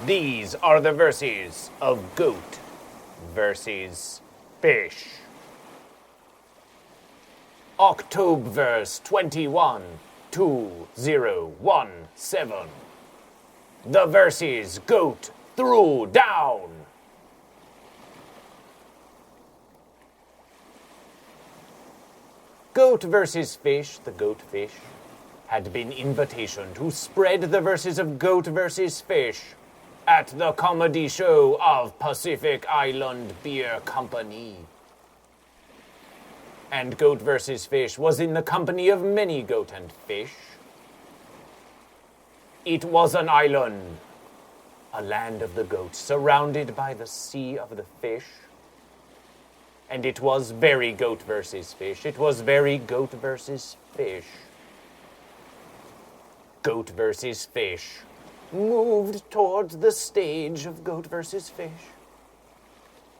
These are the verses of Goat versus Fish. Octoberverse 21-2017. The verses Goat threw down. Goat versus Fish, the Goat Fish, had been invitation to spread the verses of Goat versus Fish at the comedy show of Pacific Island Beer Company. And Goat versus Fish was in the company of many goat and fish. It was an island, a land of the goats, surrounded by the sea of the fish. And it was very Goat versus Fish. It was very Goat versus Fish. Goat versus Fish moved towards the stage of Goat versus Fish.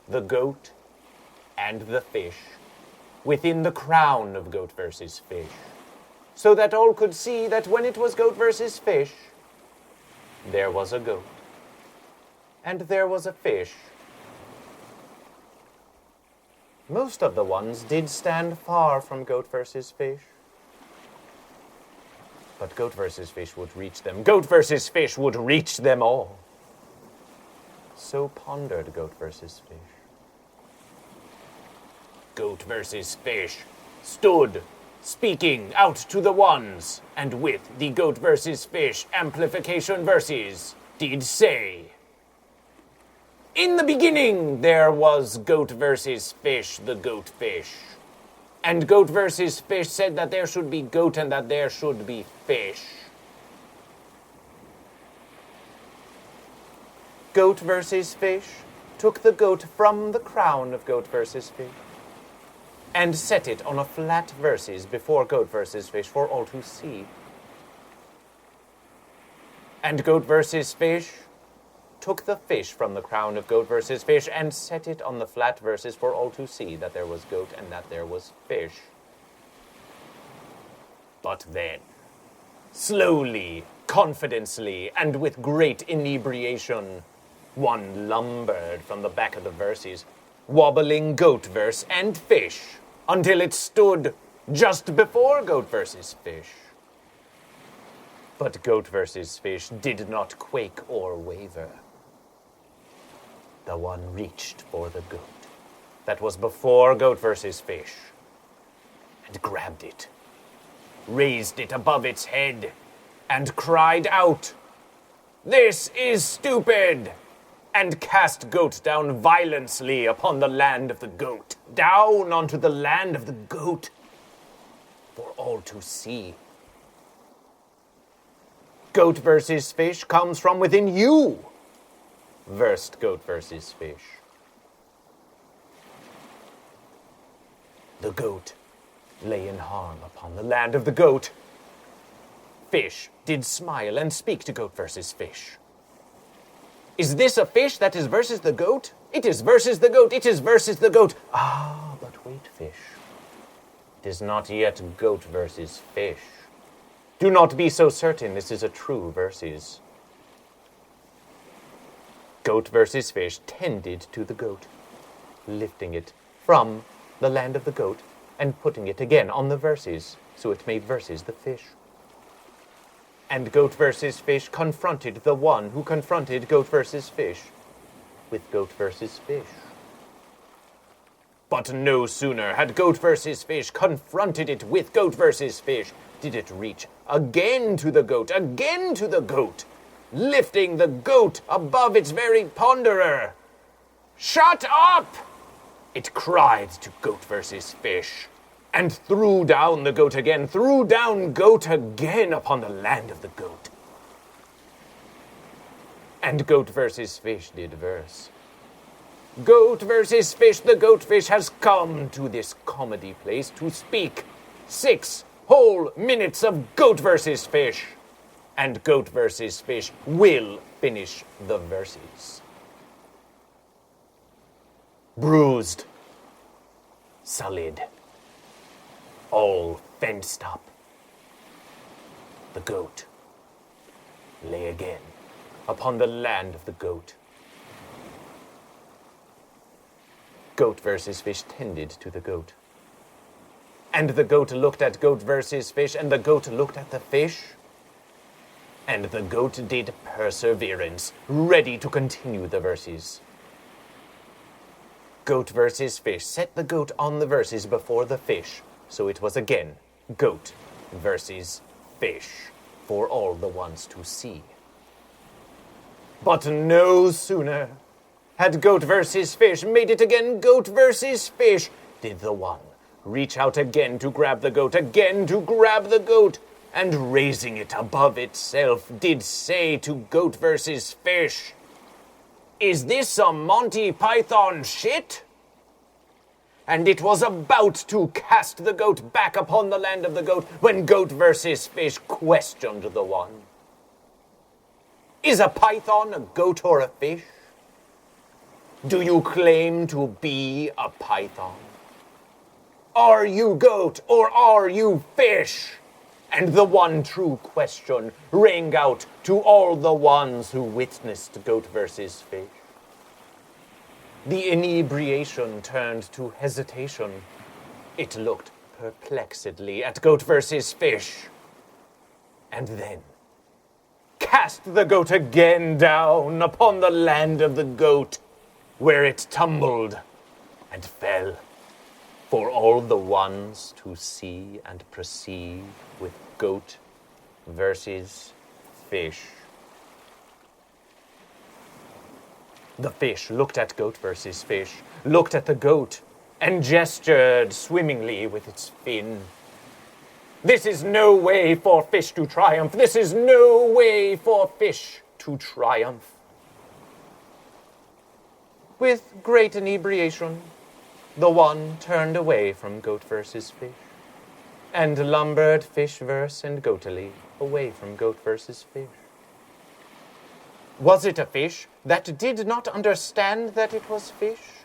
The goat and the fish within the crown of Goat versus Fish, so that all could see that when it was Goat versus Fish, there was a goat, and there was a fish. Most of the ones did stand far from Goat versus Fish, but Goat versus Fish would reach them. Goat versus Fish would reach them all. So pondered Goat versus Fish. Goat versus Fish stood, speaking out to the ones, and with the Goat versus Fish amplification verses, did say, in the beginning there was Goat versus Fish, the Goat Fish. And Goat versus Fish said that there should be goat and that there should be fish. Goat versus Fish took the goat from the crown of Goat versus Fish and set it on a flat verses before Goat versus Fish for all to see. And Goat versus Fish took the fish from the crown of Goat versus Fish and set it on the flat verses for all to see that there was goat and that there was fish. But then, slowly, confidently, and with great inebriation, one lumbered from the back of the verses, wobbling Goat verse and Fish, until it stood just before Goat versus Fish. But Goat versus Fish did not quake or waver. The one reached for the goat that was before Goat versus Fish and grabbed it, raised it above its head, and cried out, "This is stupid!" and cast Goat down violently upon the land of the goat, down onto the land of the goat, for all to see. Goat versus Fish comes from within you, versed Goat versus Fish. The goat lay in harm upon the land of the goat. Fish did smile and speak to Goat versus Fish. Is this a fish that is versus the goat? It is versus the goat. It is versus the goat. Ah, but wait, Fish. It is not yet Goat versus Fish. Do not be so certain this is a true versus. Goat versus Fish tended to the goat, lifting it from the land of the goat and putting it again on the verses, so it made verses the fish. And Goat versus Fish confronted the one who confronted Goat versus Fish with Goat versus Fish. But no sooner had Goat versus Fish confronted it with Goat versus Fish did it reach again to the goat, lifting the goat above its very ponderer. "Shut up!" it cried to Goat versus Fish, and threw down the goat again, threw down goat again upon the land of the goat. And Goat versus Fish did verse. Goat versus Fish, the Goat Fish has come to this comedy place to speak 6 whole minutes of Goat versus Fish. And Goat versus Fish will finish the verses. Bruised, sullied, all fenced up. The goat lay again upon the land of the goat. Goat versus Fish tended to the goat. And the goat looked at Goat versus Fish, and the goat looked at the fish. And the goat did perseverance, ready to continue the verses. Goat versus Fish set the goat on the verses before the fish, so it was again Goat versus Fish for all the ones to see. But no sooner had Goat versus Fish made it again Goat versus Fish did the one reach out again to grab the goat, and raising it above itself did say to Goat versus Fish, "Is this some Monty Python shit?" And it was about to cast the goat back upon the land of the goat when Goat versus Fish questioned the one. "Is a python a goat or a fish? Do you claim to be a python? Are you goat or are you fish?" And the one true question rang out to all the ones who witnessed Goat versus Fish. The inebriation turned to hesitation. It looked perplexedly at Goat versus Fish, and then cast the goat again down upon the land of the goat, where it tumbled and fell for all the ones to see and perceive with Goat versus Fish. The fish looked at Goat versus Fish, looked at the goat, and gestured swimmingly with its fin. This is no way for fish to triumph. This is no way for fish to triumph. With great inebriation, the one turned away from Goat versus Fish, and lumbered fish verse and goatily away from Goat versus Fish. Was it a fish that did not understand that it was fish?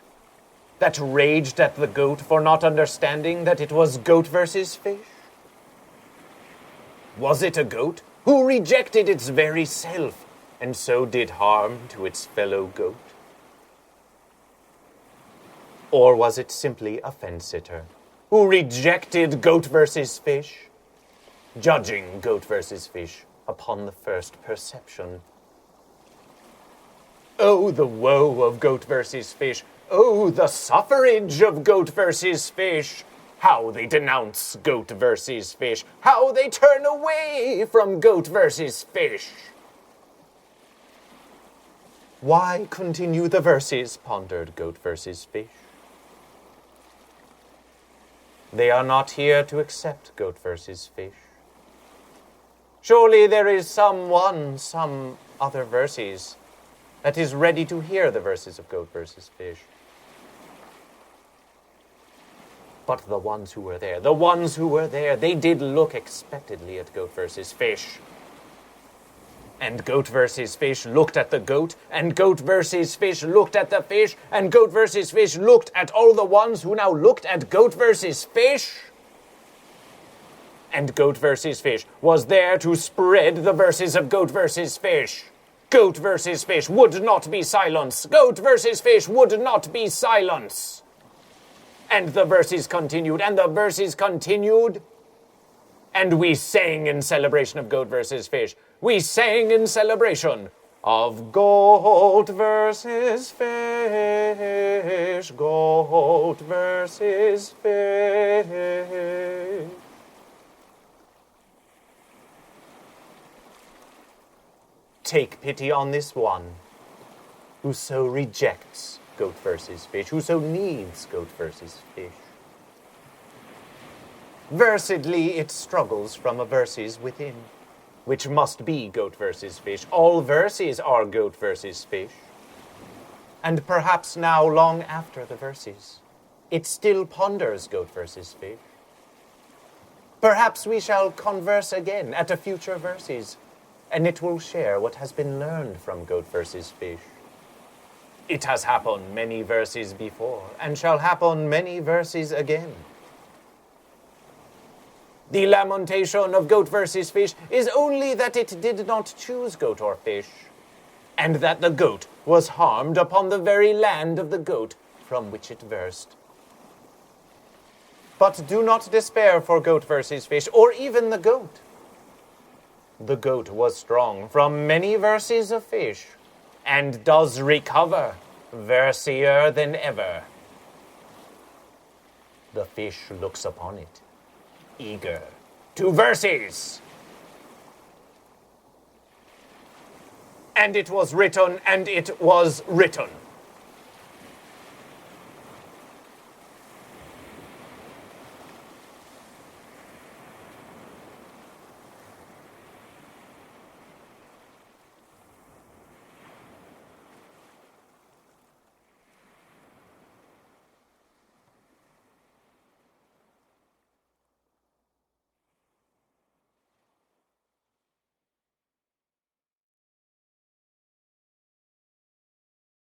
That raged at the goat for not understanding that it was Goat versus Fish? Was it a goat who rejected its very self and so did harm to its fellow goat? Or was it simply a fence-sitter who rejected Goat versus Fish, judging Goat versus Fish upon the first perception? Oh, the woe of Goat versus Fish. Oh, the suffrage of Goat versus Fish. How they denounce Goat versus Fish. How they turn away from Goat versus Fish. Why continue the verses, pondered Goat versus Fish. They are not here to accept Goat versus Fish. Surely there is some other verses that is ready to hear the verses of Goat versus Fish. But the ones who were there, they did look expectantly at Goat versus Fish. And Goat versus Fish looked at the goat, and Goat versus Fish looked at the fish, and Goat versus Fish looked at all the ones who now looked at Goat versus Fish. And Goat versus Fish was there to spread the verses of Goat versus Fish. Goat versus Fish would not be silence. Goat versus Fish would not be silence. And the verses continued, and the verses continued. And we sang in celebration of Goat versus Fish. We sang in celebration of Goat versus Fish. Goat versus Fish. Take pity on this one who so rejects Goat versus Fish, who so needs Goat versus Fish. Versedly it struggles from a verses within, which must be Goat versus Fish. All verses are Goat versus Fish. And perhaps now, long after the verses, it still ponders Goat versus Fish. Perhaps we shall converse again at a future verses, and it will share what has been learned from Goat versus Fish. It has happened many verses before, and shall happen many verses again. The lamentation of Goat versus Fish is only that it did not choose goat or fish. and that the goat was harmed upon the very land of the goat from which it versed. But do not despair for GoatVsFish, or even the goat. The goat was strong from many verses of fish, and does recover, versier than ever. The fish looks upon it, eager to verses. And it was written, and it was written.